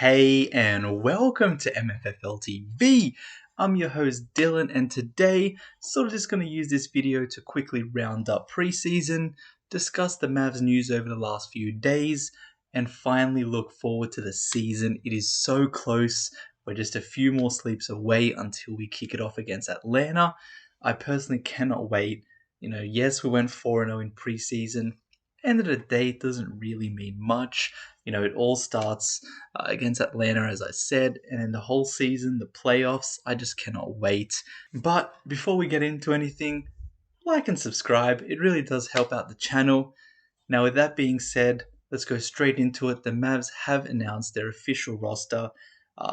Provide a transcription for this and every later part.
Hey and welcome to MFFL TV. I'm your host Dylan, and today just going to use this video to quickly round up preseason, discuss the Mavs news over the last few days, and finally look forward to the season. It is so close. We're just a few more sleeps away until we kick it off against Atlanta. I personally cannot wait. Yes, we went 4-0 in preseason. End of the day, it doesn't really mean much. It all starts against Atlanta, as I said, and in the whole season, the playoffs, I just cannot wait. But before we get into anything, like and subscribe. It really does help out the channel. Now, with that being said, let's go straight into it. The Mavs have announced their official roster.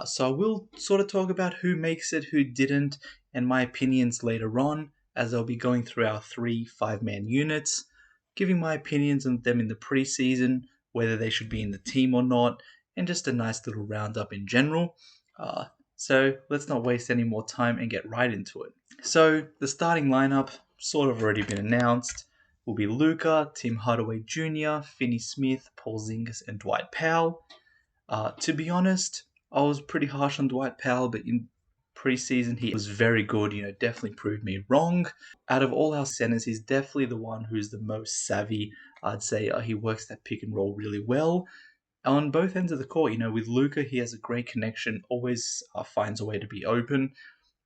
So I will talk about who makes it, who didn't, and my opinions later on, as I'll be going through our 3 5-man units, giving my opinions on them in the preseason, whether they should be in the team or not, and just a nice little roundup in general. So let's not waste any more time and get right into it. So the starting lineup already been announced. Will be Luka, Tim Hardaway Jr., Finney Smith, Paul Zingis, and Dwight Powell. To be honest, I was pretty harsh on Dwight Powell, but in preseason he was very good. Definitely proved me wrong. Out of all our centers, he's definitely the one who's the most savvy. I'd say he works that pick and roll really well. On both ends of the court, with Luka, he has a great connection, always finds a way to be open,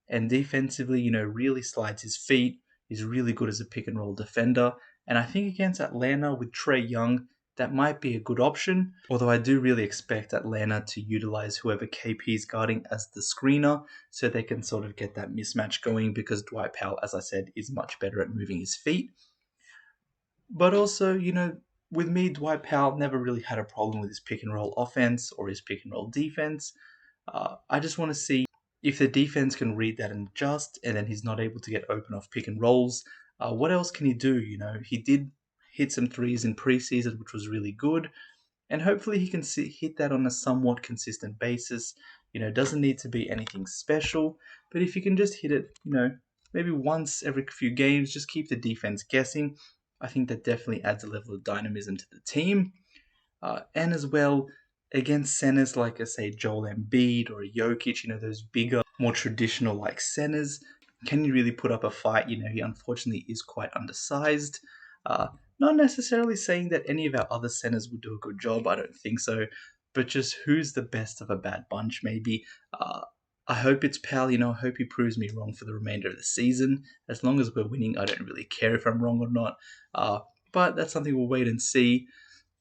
and defensively, really slides his feet. He's really good as a pick and roll defender. And I think against Atlanta with Trae Young, that might be a good option. Although I do really expect Atlanta to utilize whoever KP is guarding as the screener so they can get that mismatch going, because Dwight Powell, as I said, is much better at moving his feet. But also, with me, Dwight Powell never really had a problem with his pick and roll offense or his pick and roll defense. I just want to see if the defense can read that and adjust, and then he's not able to get open off pick and rolls. What else can he do? He did hit some threes in preseason, which was really good, and hopefully he can hit that on a somewhat consistent basis. Doesn't need to be anything special, but if you can just hit it, maybe once every few games, just keep the defense guessing. I think that definitely adds a level of dynamism to the team. And as well, against centers like, I say, Joel Embiid or Jokic, those bigger, more traditional like centers, can you really put up a fight? He unfortunately is quite undersized. Not necessarily saying that any of our other centers would do a good job, I don't think so, but just who's the best of a bad bunch, maybe. I hope it's Powell, I hope he proves me wrong for the remainder of the season. As long as we're winning, I don't really care if I'm wrong or not. But that's something we'll wait and see.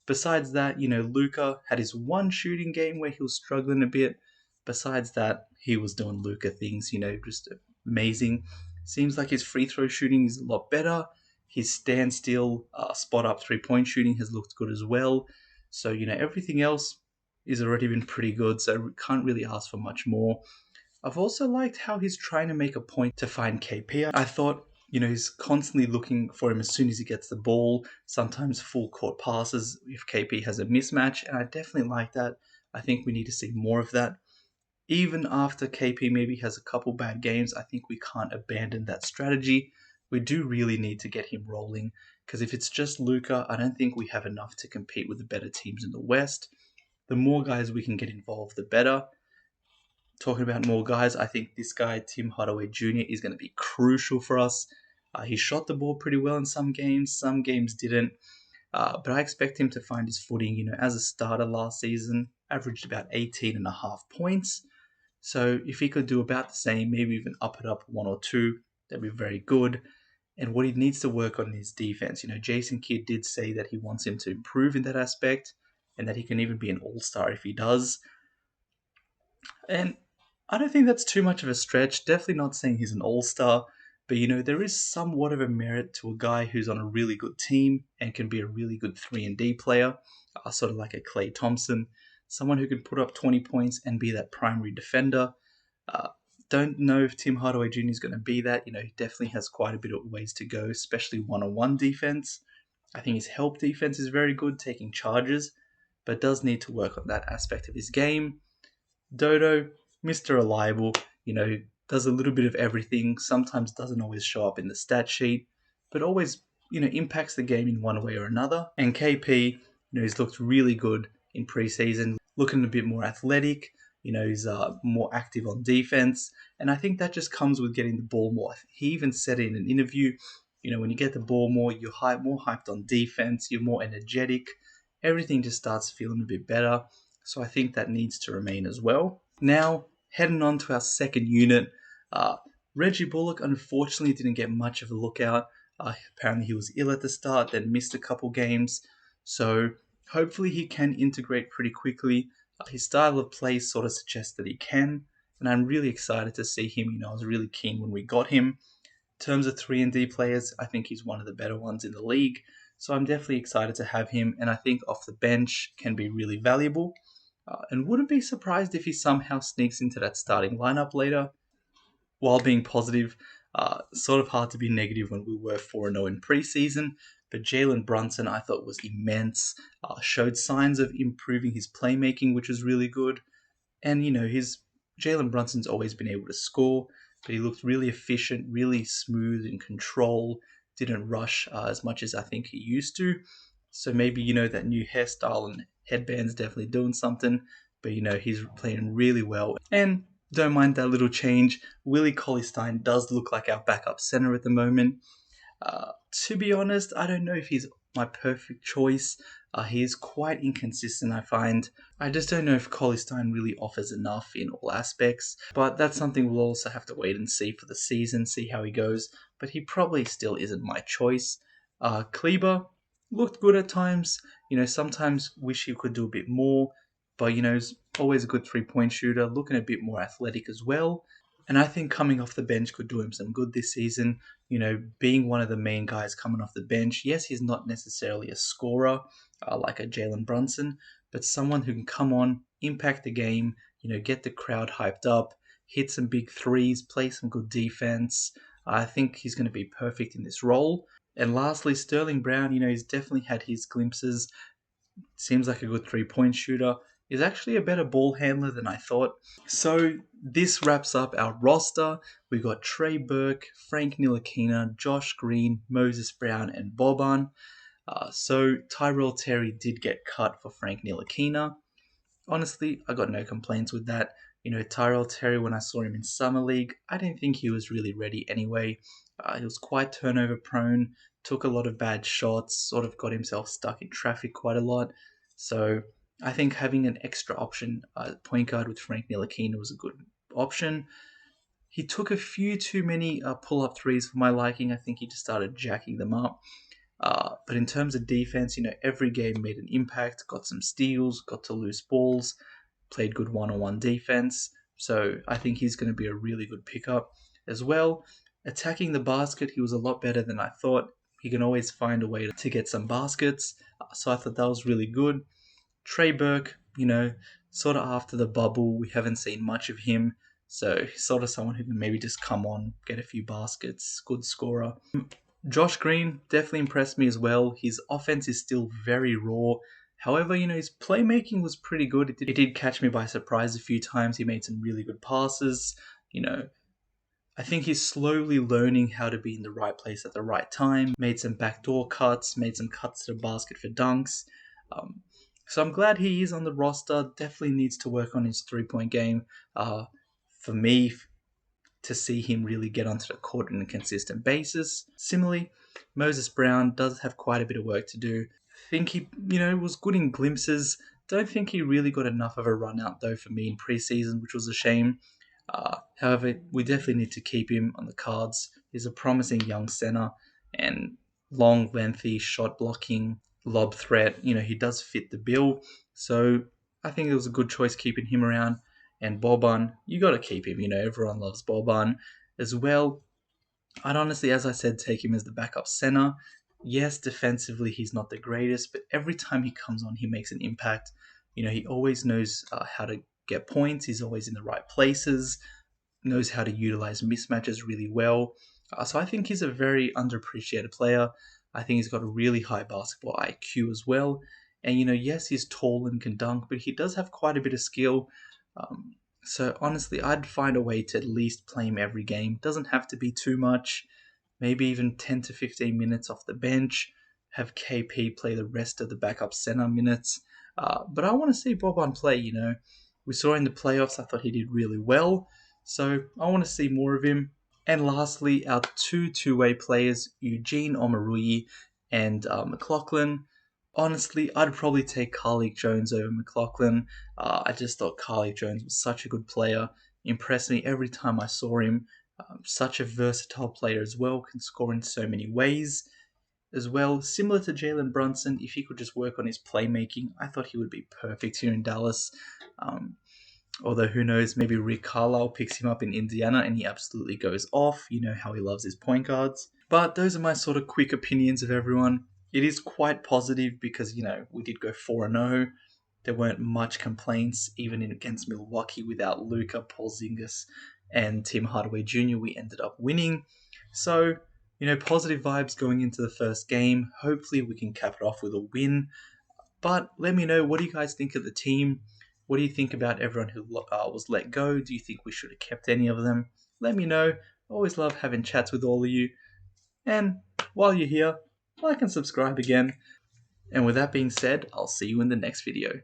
Besides that, Luka had his one shooting game where he was struggling a bit. Besides that, he was doing Luka things, just amazing. Seems like his free throw shooting is a lot better. His standstill, spot up 3-point shooting has looked good as well. So, everything else is already been pretty good, so we can't really ask for much more. I've also liked how he's trying to make a point to find KP. I thought, he's constantly looking for him as soon as he gets the ball, sometimes full court passes if KP has a mismatch, and I definitely like that. I think we need to see more of that. Even after KP maybe has a couple bad games, I think we can't abandon that strategy. We do really need to get him rolling, because if it's just Luka, I don't think we have enough to compete with the better teams in the West. The more guys we can get involved, the better. Talking about more guys, I think this guy, Tim Hardaway Jr., is going to be crucial for us. He shot the ball pretty well in some games didn't. But I expect him to find his footing, as a starter last season, averaged about 18.5 points. So if he could do about the same, maybe even up it up 1 or 2, that'd be very good. And what he needs to work on is defense. Jason Kidd did say that he wants him to improve in that aspect, and that he can even be an all-star if he does. And I don't think that's too much of a stretch. Definitely not saying he's an all-star, but there is somewhat of a merit to a guy who's on a really good team and can be a really good 3-and-D player, sort of like a Klay Thompson, someone who can put up 20 points and be that primary defender. Don't know if Tim Hardaway Jr. is going to be that. He definitely has quite a bit of ways to go, especially one-on-one defense. I think his help defense is very good, taking charges, but does need to work on that aspect of his game. Dodo, Mr. Reliable, does a little bit of everything, sometimes doesn't always show up in the stat sheet, but always, impacts the game in one way or another. And KP, he's looked really good in preseason. looking a bit more athletic. He's more active on defense. And I think that just comes with getting the ball more. He even said in an interview, when you get the ball more, you're more hyped on defense, you're more energetic. Everything just starts feeling a bit better. So I think that needs to remain as well. Now, heading on to our second unit, uh, Reggie Bullock unfortunately didn't get much of a look out. Apparently he was ill at the start, then missed a couple games. So hopefully he can integrate pretty quickly. His style of play sort of suggests that he can, and I'm really excited to see him. I was really keen when we got him. In terms of 3 and D players, I think he's one of the better ones in the league. So I'm definitely excited to have him, and I think off the bench can be really valuable. And wouldn't be surprised if he somehow sneaks into that starting lineup later. While being positive, sort of hard to be negative when we were 4-0 in preseason, but Jalen Brunson I thought was immense, showed signs of improving his playmaking, which was really good. And his Jalen Brunson's always been able to score, but he looked really efficient, really smooth in control, didn't rush as much as I think he used to. So maybe that new hairstyle and headband's definitely doing something, but he's playing really well. And don't mind that little change. Willie Cauley-Stein does look like our backup center at the moment. To be honest, I don't know if he's my perfect choice. He is quite inconsistent, I find. I just don't know if Cauley-Stein really offers enough in all aspects. But that's something we'll also have to wait and see for the season, see how he goes. But he probably still isn't my choice. Kleber looked good at times. Sometimes wish he could do a bit more. But, he's always a good 3-point shooter, looking a bit more athletic as well. And I think coming off the bench could do him some good this season. Being one of the main guys coming off the bench. Yes, he's not necessarily a scorer like a Jalen Brunson, but someone who can come on, impact the game, get the crowd hyped up, hit some big threes, play some good defense. I think he's going to be perfect in this role. And lastly, Sterling Brown, he's definitely had his glimpses. Seems like a good 3-point shooter. Is actually a better ball handler than I thought. So this wraps up our roster. We got Trey Burke, Frank Ntilikina, Josh Green, Moses Brown, and Boban. So Tyrell Terry did get cut for Frank Ntilikina. Honestly, I got no complaints with that. Tyrell Terry, when I saw him in Summer League, I didn't think he was really ready anyway. He was quite turnover prone, took a lot of bad shots, sort of got himself stuck in traffic quite a lot. So I think having an extra option, point guard with Frank Ntilikina was a good option. He took a few too many pull-up threes for my liking. I think he just started jacking them up. But in terms of defense, every game made an impact, got some steals, got to loose balls, played good one-on-one defense. So I think he's going to be a really good pickup as well. Attacking the basket, he was a lot better than I thought. He can always find a way to get some baskets. So I thought that was really good. Trey Burke, sort of after the bubble, we haven't seen much of him. So he's sort of someone who can maybe just come on, get a few baskets, good scorer. Josh Green definitely impressed me as well. His offense is still very raw. However, his playmaking was pretty good. It did catch me by surprise a few times. He made some really good passes. I think he's slowly learning how to be in the right place at the right time. Made some backdoor cuts, made some cuts to the basket for dunks. So I'm glad he is on the roster. Definitely needs to work on his 3-point game. For me, to see him really get onto the court on a consistent basis. Similarly, Moses Brown does have quite a bit of work to do. I think he, was good in glimpses. Don't think he really got enough of a run out though for me in preseason, which was a shame. However, we definitely need to keep him on the cards. He's a promising young center and long, lengthy shot blocking, lob threat. He does fit the bill. So I think it was a good choice keeping him around. And Boban, you got to keep him. Everyone loves Boban as well. I'd honestly, as I said, take him as the backup center. Yes, defensively, he's not the greatest, but every time he comes on, he makes an impact. He always knows how to get points. He's always in the right places, knows how to utilize mismatches really well. So I think he's a very underappreciated player. I think he's got a really high basketball IQ as well. And, yes, he's tall and can dunk, but he does have quite a bit of skill. So honestly, I'd find a way to at least play him every game. Doesn't have to be too much. Maybe even 10 to 15 minutes off the bench. Have KP play the rest of the backup center minutes. But I want to see Boban play, you know. We saw in the playoffs, I thought he did really well. So I want to see more of him. And lastly, our two-way players, Eugene Omoruyi and McLaughlin. Honestly, I'd probably take Carlik Jones over McLaughlin. I just thought Carlik Jones was such a good player. Impressed me every time I saw him. Such a versatile player as well, can score in so many ways as well. Similar to Jalen Brunson, if he could just work on his playmaking, I thought he would be perfect here in Dallas. Um, Although, who knows, maybe Rick Carlisle picks him up in Indiana and he absolutely goes off. You know how he loves his point guards. But those are my sort of quick opinions of everyone. It is quite positive because, you know, we did go 4-0. There weren't much complaints, even against Milwaukee without Luka, Porzingis, and Tim Hardaway Jr. We ended up winning. So, you know, positive vibes going into the first game. Hopefully we can cap it off with a win. But let me know, what do you guys think of the team? What do you think about everyone who was let go? Do you think we should have kept any of them? Let me know. I always love having chats with all of you. And while you're here, like and subscribe again. And with that being said, I'll see you in the next video.